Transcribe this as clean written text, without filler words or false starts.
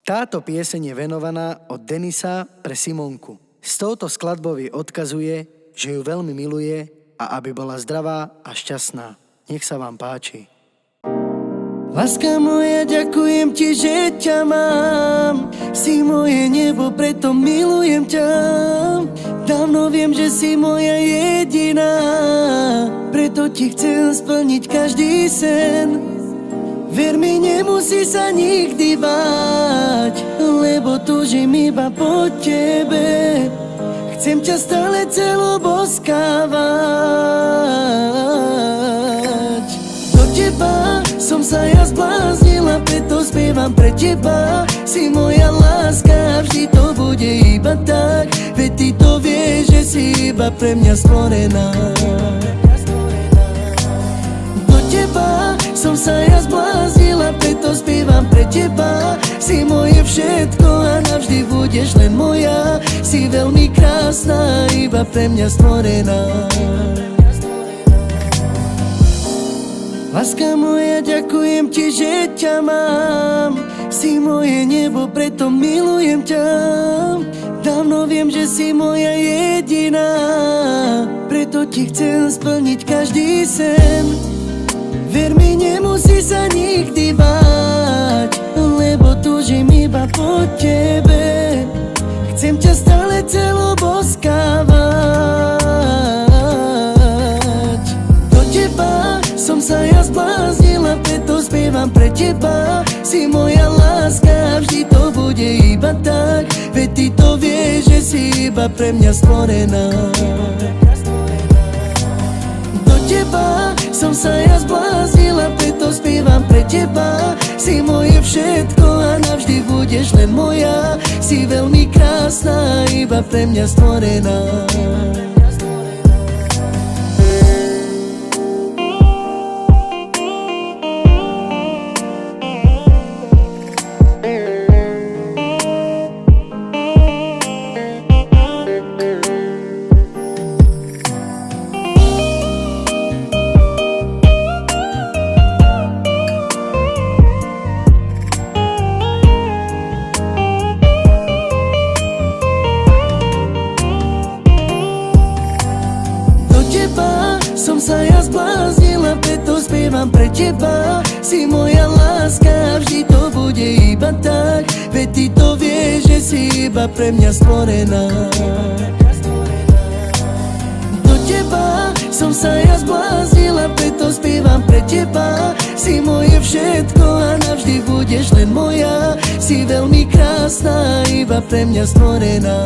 Táto pieseň je venovaná od Denisa pre Simonku. S touto skladbou odkazuje, že ju veľmi miluje a aby bola zdravá a šťastná. Nech sa vám páči. Láska moja, ďakujem ti, že ťa mám. Si moje nebo, preto milujem ťa. Dávno viem, že si moja jediná, preto ti chcem splniť každý sen. Ver mi, nemusí sa nikdy báť, lebo túžim iba po tebe. Chcem ťa stále celoboskávať. Do teba som sa ja zbláznila, preto spievam pre teba. Si moja láska, vždy to bude iba tak. Veď ty to vieš, že si iba pre mňa stvorená. Do teba som sa ja zbláznila, preto spievam pre teba. Si moje všetko a navždy budeš len moja. Si veľmi krásna, iba pre mňa stvorená. Láska moja, ďakujem ti, že ťa mám. Si moje nebo, preto milujem ťa. Dávno viem, že si moja jediná, preto ti chcem splniť každý sen. Ver mi, nemusí sa nikdy báť, lebo túžim iba po tebe. Chcem ťa stále celoboskávať. Do teba som sa ja zbláznila, preto spievam pre teba. Si moja láska, vždy to bude iba tak. Veď ty to vieš, že si iba pre mňa stvorená. Do teba som sa ja zbláznila, preto spievam pre teba. Si moje všetko a navždy budeš len moja. Si veľmi krásna, iba pre mňa stvorená. Som sa ja zbláznila, preto spievam pre teba. Si moja láska, vždy to bude iba tak. Veď ty to vieš, že si iba pre mňa stvorená. Do teba som sa ja zbláznila, preto spievam pre teba. Si moje všetko a navždy budeš len moja. Si veľmi krásna, iba pre mňa stvorená.